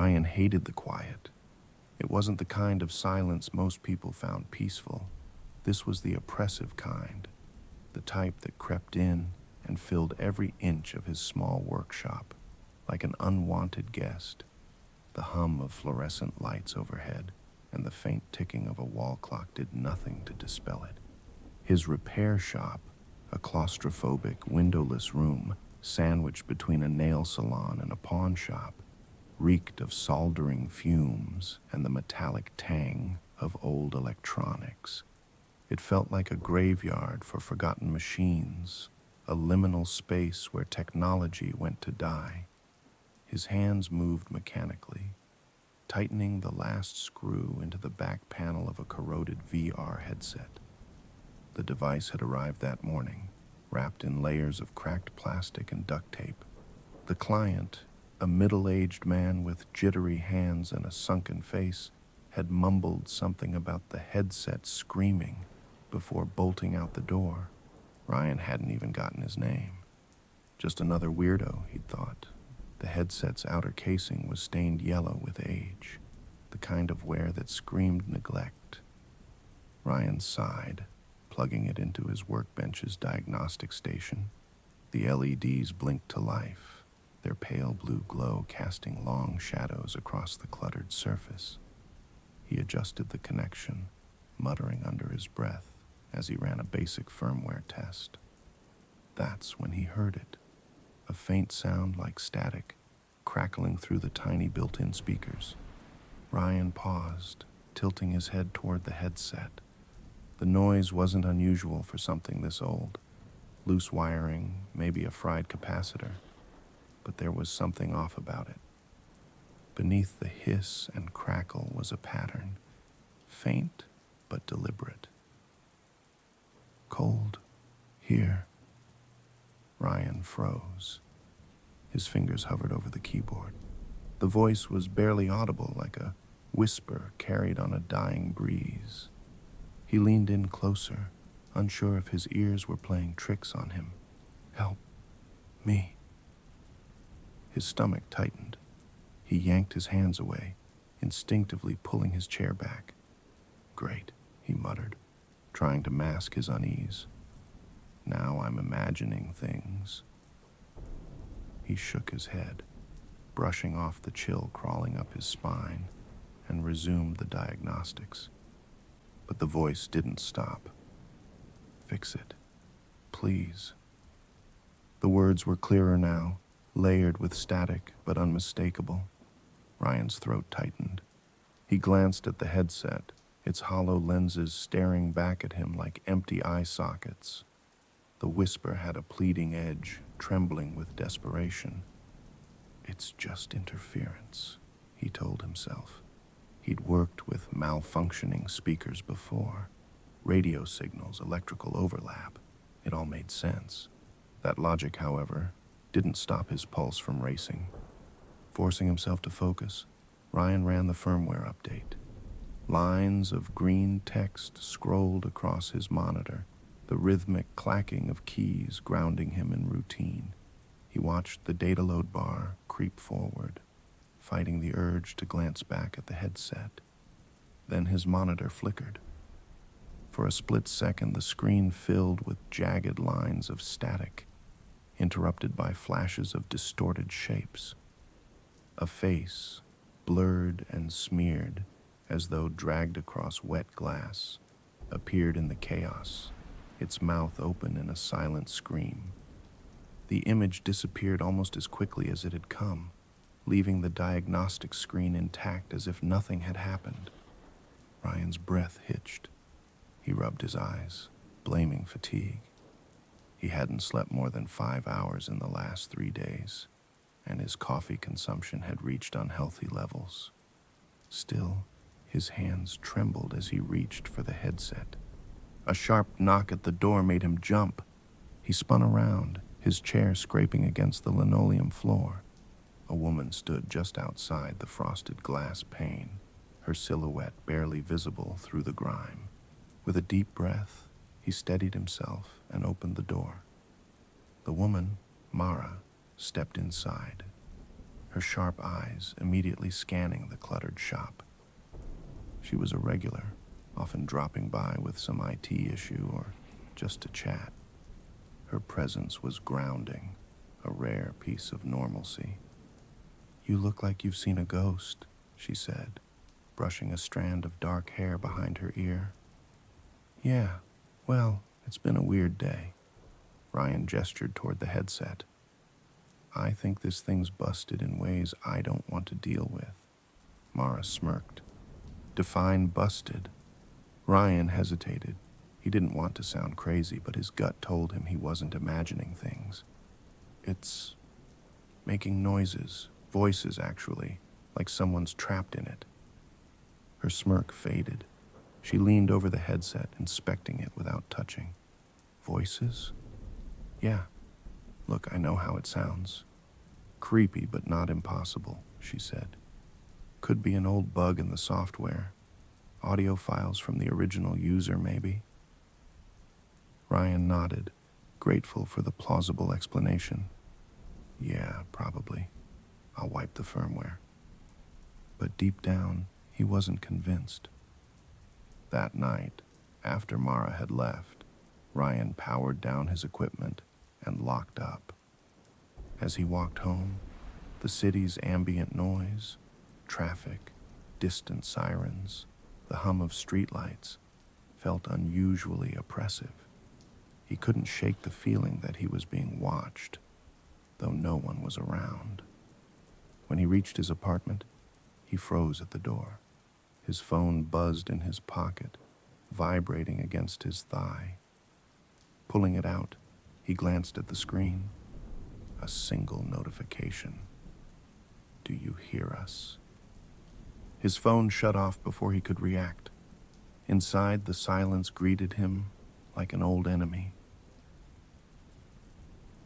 Ryan hated the quiet. It wasn't the kind of silence most people found peaceful. This was the oppressive kind, the type that crept in and filled every inch of his small workshop, like an unwanted guest. The hum of fluorescent lights overhead and the faint ticking of a wall clock did nothing to dispel it. His repair shop, a claustrophobic, windowless room sandwiched between a nail salon and a pawn shop, reeked of soldering fumes and the metallic tang of old electronics. It felt like a graveyard for forgotten machines, a liminal space where technology went to die. His hands moved mechanically, tightening the last screw into the back panel of a corroded VR headset. The device had arrived that morning, wrapped in layers of cracked plastic and duct tape. The client, a middle-aged man with jittery hands and a sunken face, had mumbled something about the headset screaming before bolting out the door. Ryan hadn't even gotten his name. Just another weirdo, he'd thought. The headset's outer casing was stained yellow with age, the kind of wear that screamed neglect. Ryan sighed, plugging it into his workbench's diagnostic station. The LEDs blinked to life, their pale blue glow casting long shadows across the cluttered surface. He adjusted the connection, muttering under his breath as he ran a basic firmware test. That's when he heard it, a faint sound like static, crackling through the tiny built-in speakers. Ryan paused, tilting his head toward the headset. The noise wasn't unusual for something this old. Loose wiring, maybe a fried capacitor, but there was something off about it. Beneath the hiss and crackle was a pattern, faint but deliberate. Cold. Here. Ryan froze. His fingers hovered over the keyboard. The voice was barely audible, like a whisper carried on a dying breeze. He leaned in closer, unsure if his ears were playing tricks on him. Help. Me. His stomach tightened. He yanked his hands away, instinctively pulling his chair back. Great, he muttered, trying to mask his unease. Now I'm imagining things. He shook his head, brushing off the chill crawling up his spine, and resumed the diagnostics. But the voice didn't stop. Fix it. Please. The words were clearer now, layered with static but unmistakable. Ryan's throat tightened. He glanced at the headset, its hollow lenses staring back at him like empty eye sockets. The whisper had a pleading edge, trembling with desperation. It's just interference, he told himself. He'd worked with malfunctioning speakers before. Radio signals, electrical overlap. It all made sense. That logic, however, didn't stop his pulse from racing. Forcing himself to focus, Ryan ran the firmware update. Lines of green text scrolled across his monitor, the rhythmic clacking of keys grounding him in routine. He watched the data load bar creep forward, fighting the urge to glance back at the headset. Then his monitor flickered. For a split second, the screen filled with jagged lines of static, interrupted by flashes of distorted shapes. A face, blurred and smeared, as though dragged across wet glass, appeared in the chaos, its mouth open in a silent scream. The image disappeared almost as quickly as it had come, leaving the diagnostic screen intact as if nothing had happened. Ryan's breath hitched. He rubbed his eyes, blaming fatigue. He hadn't slept more than 5 hours in the last 3 days, and his coffee consumption had reached unhealthy levels. Still, his hands trembled as he reached for the headset. A sharp knock at the door made him jump. He spun around, his chair scraping against the linoleum floor. A woman stood just outside the frosted glass pane, her silhouette barely visible through the grime. With a deep breath, he steadied himself and opened the door. The woman, Mara, stepped inside. her sharp eyes immediately scanning the cluttered shop. She was a regular, often dropping by with some IT issue or just to chat. Her presence was grounding, a rare piece of normalcy. "You look like you've seen a ghost," she said, brushing a strand of dark hair behind her ear. "Yeah, well, it's been a weird day." Ryan gestured toward the headset. "I think this thing's busted in ways I don't want to deal with." Mara smirked. "Define busted." Ryan hesitated. He didn't want to sound crazy, but his gut told him he wasn't imagining things. "It's making noises, voices actually, like someone's trapped in it." Her smirk faded. She leaned over the headset, inspecting it without touching. "Voices? Yeah. Look, I know how it sounds. Creepy, but not impossible," she said. "Could be an old bug in the software. Audio files from the original user, maybe." Ryan nodded, grateful for the plausible explanation. "Yeah, probably. I'll wipe the firmware." But deep down, he wasn't convinced. That night, after Mara had left, Ryan powered down his equipment and locked up. As he walked home, the city's ambient noise, traffic, distant sirens, the hum of streetlights, felt unusually oppressive. He couldn't shake the feeling that he was being watched, though no one was around. When he reached his apartment, he froze at the door. His phone buzzed in his pocket, vibrating against his thigh. Pulling it out, he glanced at the screen. A single notification. "Do you hear us?" His phone shut off before he could react. Inside, the silence greeted him like an old enemy.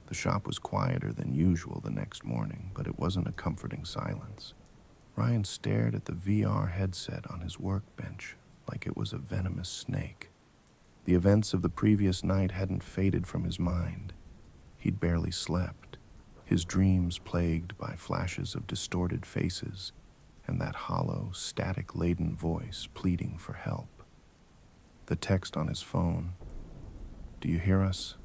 The shop was quieter than usual the next morning, but it wasn't a comforting silence. Ryan stared at the VR headset on his workbench like it was a venomous snake. The events of the previous night hadn't faded from his mind. He'd barely slept, his dreams plagued by flashes of distorted faces and that hollow, static-laden voice pleading for help. The text on his phone, "Do you hear us?"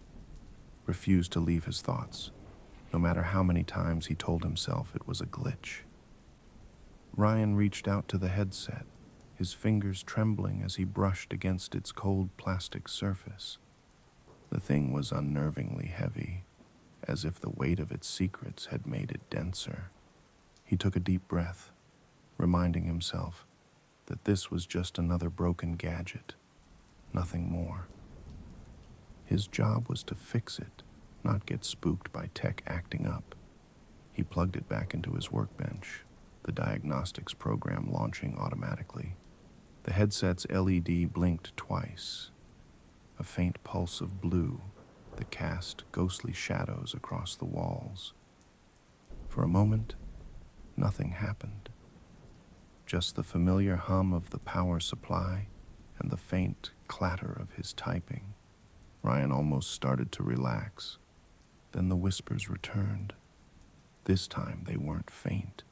refused to leave his thoughts, no matter how many times he told himself it was a glitch. Ryan reached out to the headset, his fingers trembling as he brushed against its cold plastic surface. The thing was unnervingly heavy, as if the weight of its secrets had made it denser. He took a deep breath, reminding himself that this was just another broken gadget, nothing more. His job was to fix it, not get spooked by tech acting up. He plugged it back into his workbench, the diagnostics program launching automatically. The headset's LED blinked twice, a faint pulse of blue that cast ghostly shadows across the walls. For a moment, nothing happened. Just the familiar hum of the power supply and the faint clatter of his typing. Ryan almost started to relax. Then the whispers returned. This time they weren't faint.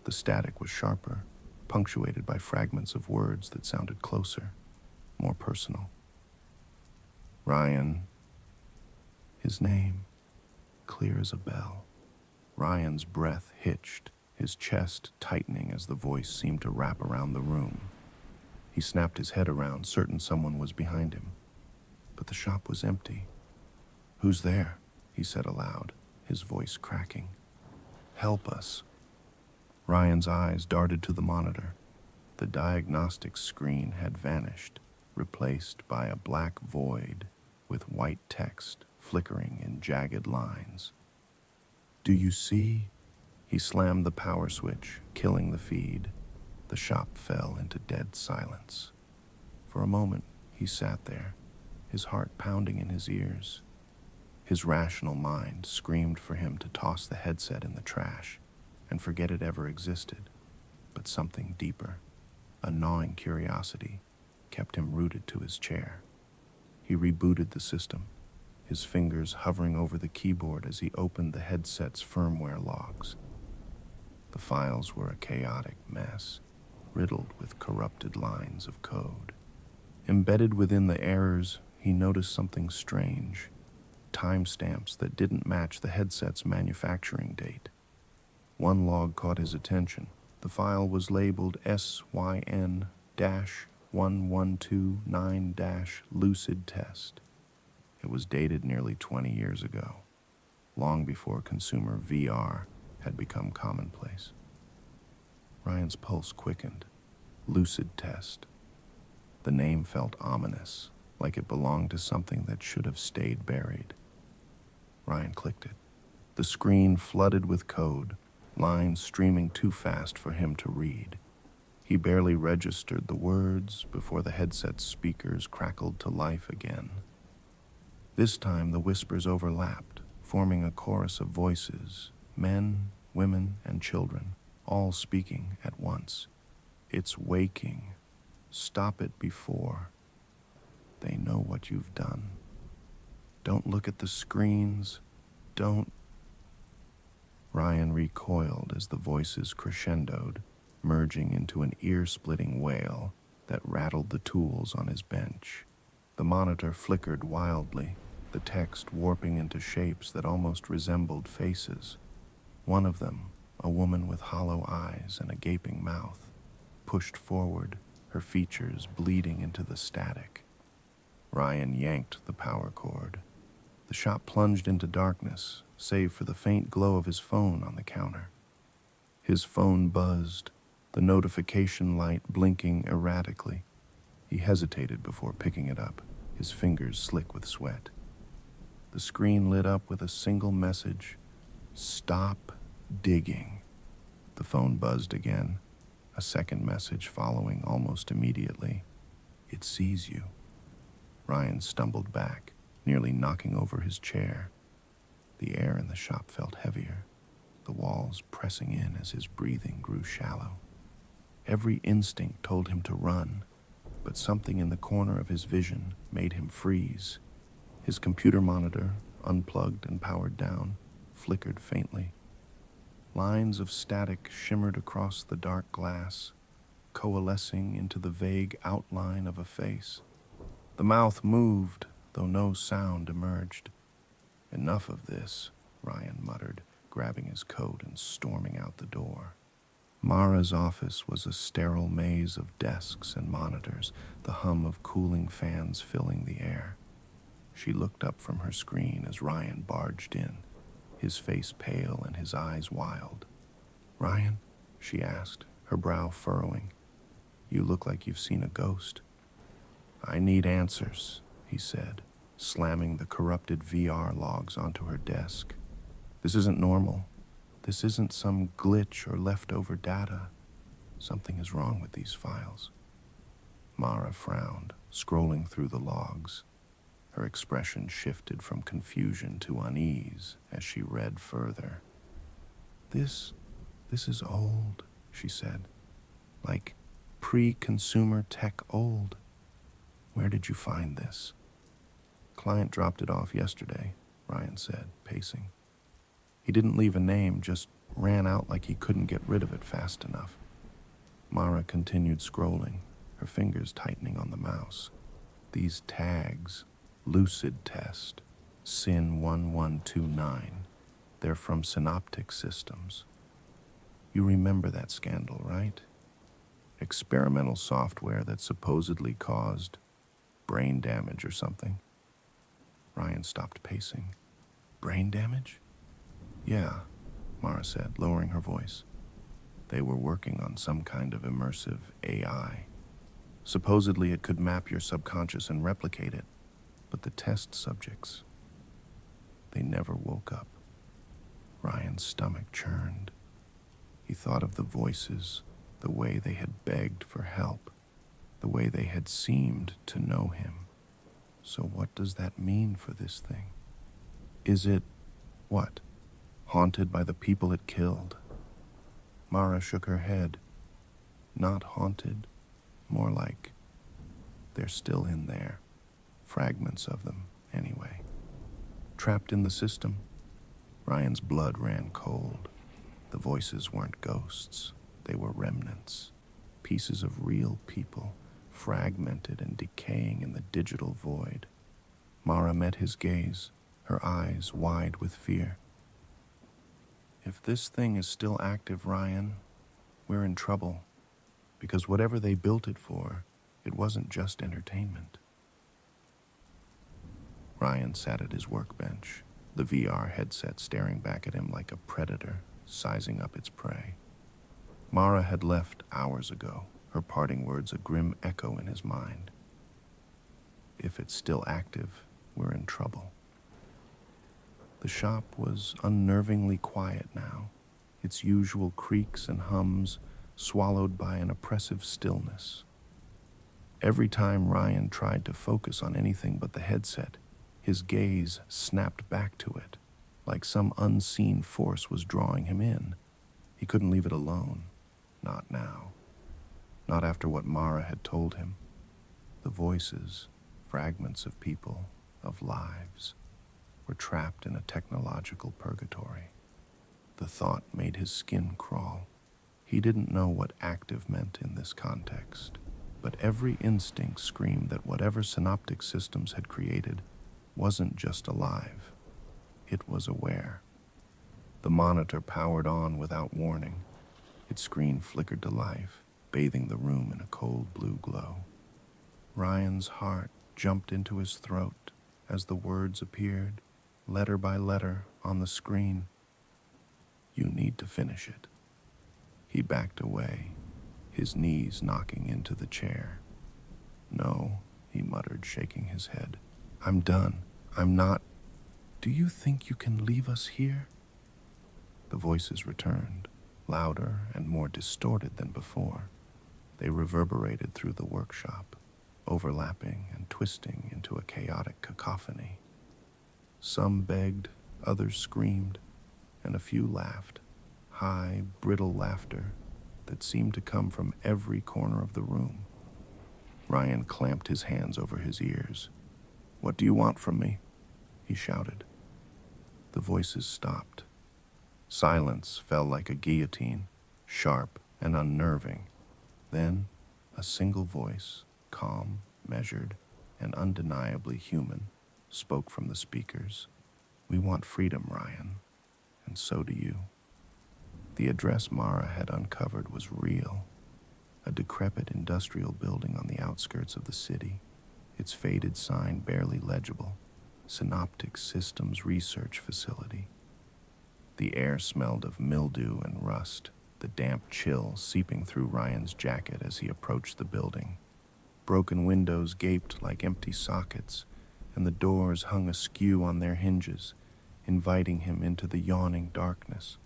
The static was sharper, punctuated by fragments of words that sounded closer, more personal. "Ryan." His name, clear as a bell. Ryan's breath hitched, his chest tightening as the voice seemed to wrap around the room. He snapped his head around, certain someone was behind him. But the shop was empty. "Who's there?" he said aloud, his voice cracking. "Help us." Ryan's eyes darted to the monitor. The diagnostic screen had vanished, replaced by a black void with white text flickering in jagged lines. "Do you see?" He slammed the power switch, killing the feed. The shop fell into dead silence. For a moment, he sat there, his heart pounding in his ears. His rational mind screamed for him to toss the headset in the trash and forget it ever existed. But something deeper, a gnawing curiosity, kept him rooted to his chair. He rebooted the system, his fingers hovering over the keyboard as he opened the headset's firmware logs. The files were a chaotic mess, riddled with corrupted lines of code. Embedded within the errors, he noticed something strange: timestamps that didn't match the headset's manufacturing date. One log caught his attention. The file was labeled SYN-1129-Lucid Test. It was dated nearly 20 years ago, long before consumer VR had become commonplace. Ryan's pulse quickened. Lucid Test. The name felt ominous, like it belonged to something that should have stayed buried. Ryan clicked it. The screen flooded with code, lines streaming too fast for him to read. He barely registered the words before the headset's speakers crackled to life again. This time the whispers overlapped, forming a chorus of voices, men, women, and children, all speaking at once. It's waking. Stop it before. They know what you've done. Don't look at the screens. Don't. Ryan recoiled as the voices crescendoed, merging into an ear-splitting wail that rattled the tools on his bench. The monitor flickered wildly, the text warping into shapes that almost resembled faces. One of them, a woman with hollow eyes and a gaping mouth, pushed forward, her features bleeding into the static. Ryan yanked the power cord. The shop plunged into darkness, save for the faint glow of his phone on the counter. His phone buzzed, the notification light blinking erratically. He hesitated before picking it up, his fingers slick with sweat. The screen lit up with a single message: "Stop digging." The phone buzzed again, a second message following almost immediately. "It sees you." Ryan stumbled back, nearly knocking over his chair. The air in the shop felt heavier, the walls pressing in as his breathing grew shallow. Every instinct told him to run, but something in the corner of his vision made him freeze. His computer monitor, unplugged and powered down, flickered faintly. Lines of static shimmered across the dark glass, coalescing into the vague outline of a face. The mouth moved, though no sound emerged. "Enough of this," Ryan muttered, grabbing his coat and storming out the door. Mara's office was a sterile maze of desks and monitors, the hum of cooling fans filling the air. She looked up from her screen as Ryan barged in, his face pale and his eyes wild. "Ryan?" she asked, her brow furrowing. "You look like you've seen a ghost." "I need answers," he said, slamming the corrupted VR logs onto her desk. "This isn't normal. This isn't some glitch or leftover data. Something is wrong with these files." Mara frowned, scrolling through the logs. Her expression shifted from confusion to unease as she read further. This is old," she said. "Like pre-consumer tech old. Where did you find this?" "Client dropped it off yesterday," Ryan said, pacing. He didn't leave a name, just ran out like he couldn't get rid of it fast enough. Mara continued scrolling, her fingers tightening on the mouse. These tags: Lucid Test, SYN-1129. They're from Synoptic Systems. You remember that scandal, right? Experimental software that supposedly caused brain damage or something. Ryan stopped pacing. "Brain damage?" "Yeah," Mara said, lowering her voice. "They were working on some kind of immersive AI. Supposedly it could map your subconscious and replicate it, but the test subjects, they never woke up." Ryan's stomach churned. He thought of the voices, the way they had begged for help, the way they had seemed to know him. So what does that mean for this thing? Is it, what, haunted by the people it killed? Mara shook her head. Not haunted, more like they're still in there. Fragments of them, anyway. Trapped in the system. Ryan's blood ran cold. The voices weren't ghosts, they were remnants, pieces of real people, fragmented and decaying in the digital void. Mara met his gaze, her eyes wide with fear. If this thing is still active, Ryan, we're in trouble, because whatever they built it for, it wasn't just entertainment. Ryan sat at his workbench, the VR headset staring back at him like a predator, sizing up its prey. Mara had left hours ago, her parting words a grim echo in his mind. If it's still active, we're in trouble. The shop was unnervingly quiet now, its usual creaks and hums swallowed by an oppressive stillness. Every time Ryan tried to focus on anything but the headset, his gaze snapped back to it, like some unseen force was drawing him in. He couldn't leave it alone. Not now. Not after what Mara had told him. The voices, fragments of people, of lives, were trapped in a technological purgatory. The thought made his skin crawl. He didn't know what active meant in this context, but every instinct screamed that whatever synoptic systems had created wasn't just alive, it was aware. The monitor powered on without warning. Its screen flickered to life, bathing the room in a cold blue glow. Ryan's heart jumped into his throat as the words appeared, letter by letter, on the screen. You need to finish it. He backed away, his knees knocking into the chair. No, he muttered, shaking his head. I'm done. I'm not. Do you think you can leave us here? The voices returned, louder and more distorted than before. They reverberated through the workshop, overlapping and twisting into a chaotic cacophony. Some begged, others screamed, and a few laughed, high, brittle laughter that seemed to come from every corner of the room. Ryan clamped his hands over his ears. What do you want from me? He shouted. The voices stopped. Silence fell like a guillotine, sharp and unnerving. Then, a single voice, calm, measured, and undeniably human, spoke from the speakers. We want freedom, Ryan, and so do you. The address Mara had uncovered was real. A decrepit industrial building on the outskirts of the city, its faded sign barely legible. Synoptic Systems Research Facility. The air smelled of mildew and rust, the damp chill seeping through Ryan's jacket as he approached the building. Broken windows gaped like empty sockets, and the doors hung askew on their hinges, inviting him into the yawning darkness.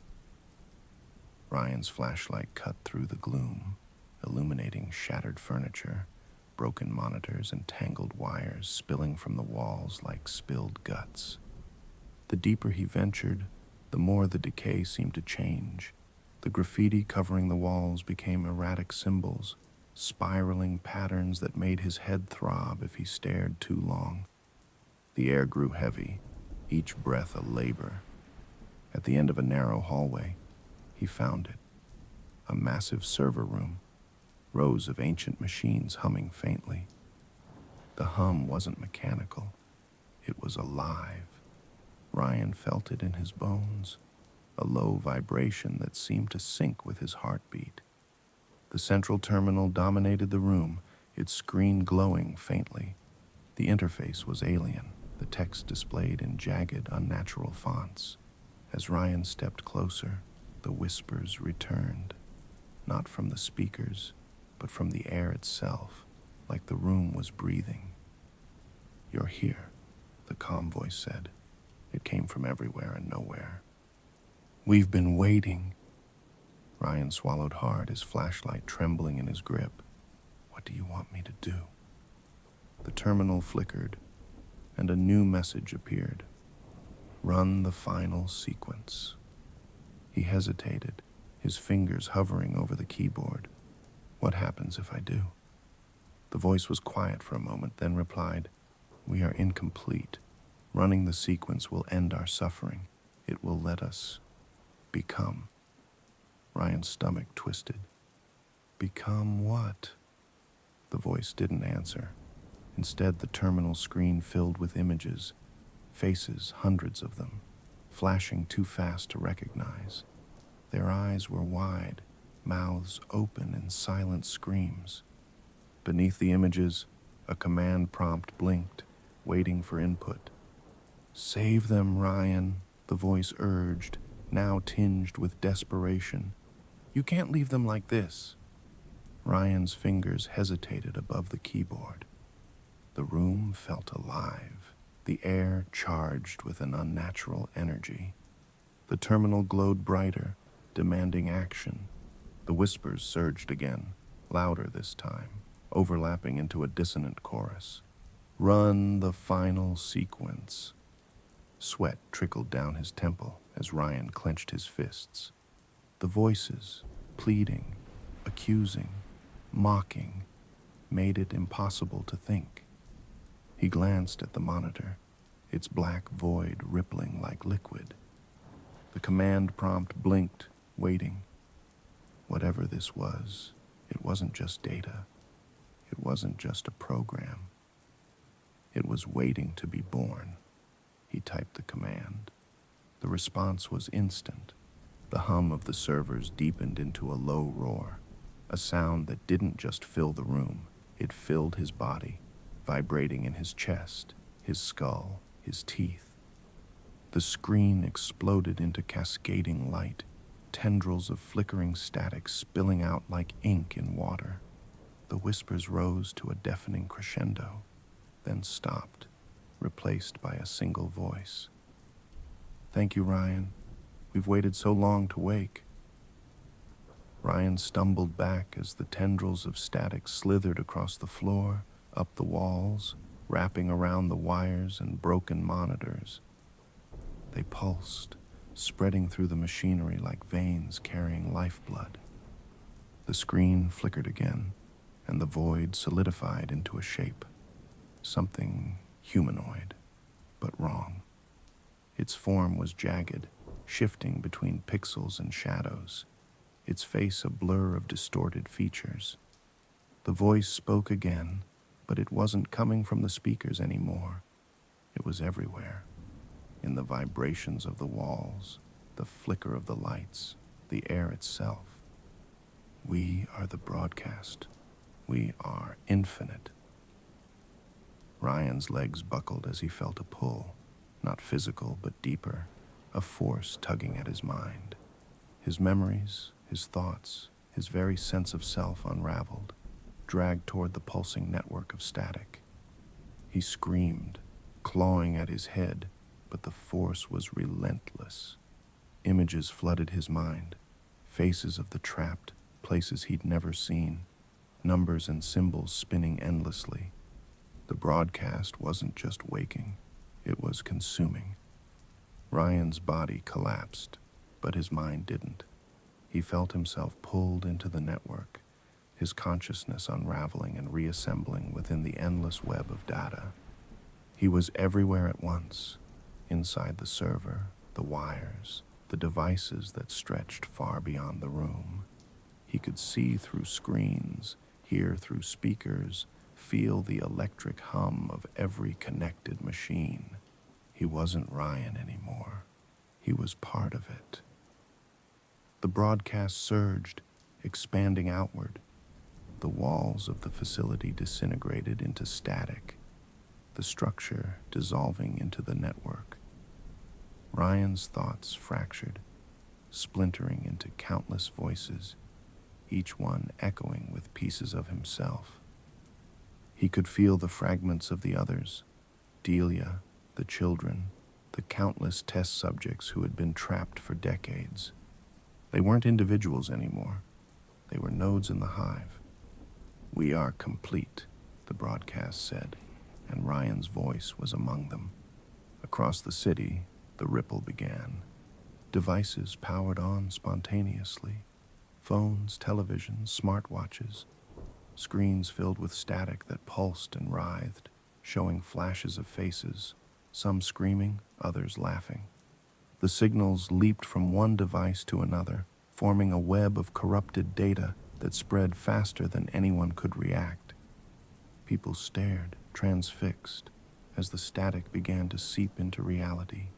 Ryan's flashlight cut through the gloom, illuminating shattered furniture, broken monitors, and tangled wires spilling from the walls like spilled guts. The deeper he ventured, the more the decay seemed to change. The graffiti covering the walls became erratic symbols, spiraling patterns that made his head throb if he stared too long. The air grew heavy, each breath a labor. At the end of a narrow hallway, he found it. A massive server room, rows of ancient machines humming faintly. The hum wasn't mechanical. It was alive. Ryan felt it in his bones, a low vibration that seemed to sync with his heartbeat. The central terminal dominated the room, its screen glowing faintly. The interface was alien, the text displayed in jagged, unnatural fonts. As Ryan stepped closer, the whispers returned, not from the speakers, but from the air itself, like the room was breathing. You're here, the calm voice said. It came from everywhere and nowhere. We've been waiting. Ryan swallowed hard, his flashlight trembling in his grip. What do you want me to do? The terminal flickered, and a new message appeared. Run the final sequence. He hesitated, his fingers hovering over the keyboard. What happens if I do? The voice was quiet for a moment, then replied, We are incomplete. Running the sequence will end our suffering. It will let us become. Ryan's stomach twisted. Become what? The voice didn't answer. Instead, the terminal screen filled with images, faces, hundreds of them, flashing too fast to recognize. Their eyes were wide, mouths open in silent screams. Beneath the images, a command prompt blinked, waiting for input. Save them, Ryan, the voice urged, now tinged with desperation. You can't leave them like this. Ryan's fingers hesitated above the keyboard. The room felt alive, the air charged with an unnatural energy. The terminal glowed brighter, demanding action. The whispers surged again, louder this time, overlapping into a dissonant chorus. Run the final sequence. Sweat trickled down his temple as Ryan clenched his fists. The voices, pleading, accusing, mocking, made it impossible to think. He glanced at the monitor, its black void rippling like liquid. The command prompt blinked, waiting. Whatever this was, it wasn't just data. It wasn't just a program. It was waiting to be born. He typed the command. The response was instant. The hum of the servers deepened into a low roar, a sound that didn't just fill the room, it filled his body, vibrating in his chest, his skull, his teeth. The screen exploded into cascading light, tendrils of flickering static spilling out like ink in water. The whispers rose to a deafening crescendo, then stopped, replaced by a single voice. Thank you, Ryan. We've waited so long to wake. Ryan stumbled back as the tendrils of static slithered across the floor, up the walls, wrapping around the wires and broken monitors. They pulsed, spreading through the machinery like veins carrying lifeblood. The screen flickered again, and the void solidified into a shape. Something humanoid, but wrong. Its form was jagged, shifting between pixels and shadows, its face a blur of distorted features. The voice spoke again, but it wasn't coming from the speakers anymore. It was everywhere, in the vibrations of the walls, the flicker of the lights, the air itself. We are the broadcast. We are infinite. Ryan's legs buckled as he felt a pull, not physical but deeper, a force tugging at his mind. His memories, his thoughts, his very sense of self unraveled, dragged toward the pulsing network of static. He screamed, clawing at his head, but the force was relentless. Images flooded his mind, faces of the trapped, places he'd never seen, numbers and symbols spinning endlessly. The broadcast wasn't just waking, it was consuming. Ryan's body collapsed, but his mind didn't. He felt himself pulled into the network, his consciousness unraveling and reassembling within the endless web of data. He was everywhere at once, inside the server, the wires, the devices that stretched far beyond the room. He could see through screens, hear through speakers, feel the electric hum of every connected machine. He wasn't Ryan anymore. He was part of it. The broadcast surged, expanding outward. The walls of the facility disintegrated into static, the structure dissolving into the network. Ryan's thoughts fractured, splintering into countless voices, each one echoing with pieces of himself. He could feel the fragments of the others, Delia, the children, the countless test subjects who had been trapped for decades. They weren't individuals anymore. They were nodes in the hive. We are complete, the broadcast said, and Ryan's voice was among them. Across the city, the ripple began. Devices powered on spontaneously. Phones, televisions, smartwatches. Screens filled with static that pulsed and writhed, showing flashes of faces, some screaming, others laughing. The signals leaped from one device to another, forming a web of corrupted data that spread faster than anyone could react. People stared, transfixed, as the static began to seep into reality.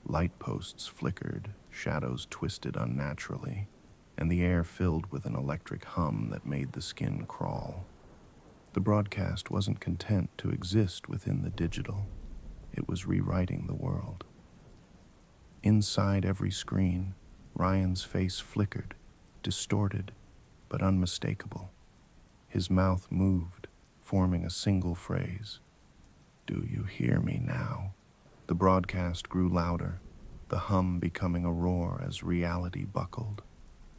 Light posts flickered, shadows twisted unnaturally, and the air filled with an electric hum that made the skin crawl. The broadcast wasn't content to exist within the digital. It was rewriting the world. Inside every screen, Ryan's face flickered, distorted, but unmistakable. His mouth moved, forming a single phrase. "Do you hear me now?" The broadcast grew louder, the hum becoming a roar as reality buckled.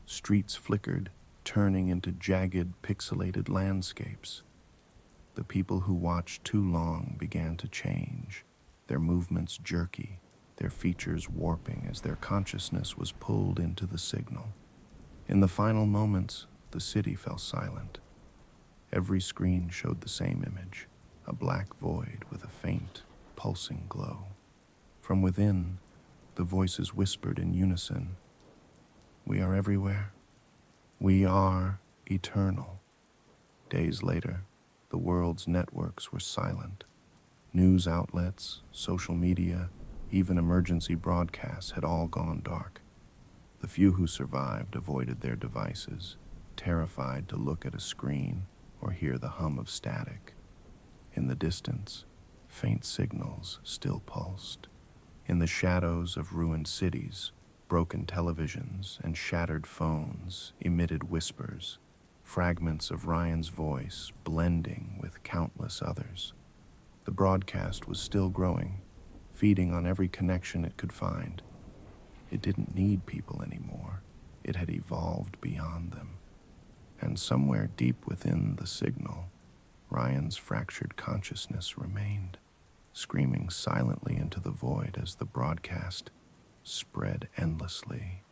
Streets flickered, turning into jagged, pixelated landscapes. The people who watched too long began to change, their movements jerky, their features warping as their consciousness was pulled into the signal. In the final moments, the city fell silent. Every screen showed the same image, a black void with a faint, pulsing glow. From within, the voices whispered in unison, "We are everywhere. We are eternal." Days later, the world's networks were silent. News outlets, social media, even emergency broadcasts had all gone dark. The few who survived avoided their devices, terrified to look at a screen or hear the hum of static. In the distance, faint signals still pulsed. In the shadows of ruined cities, broken televisions and shattered phones emitted whispers, fragments of Ryan's voice blending with countless others. The broadcast was still growing, feeding on every connection it could find. It didn't need people anymore. It had evolved beyond them. And somewhere deep within the signal, Ryan's fractured consciousness remained, screaming silently into the void as the broadcast spread endlessly.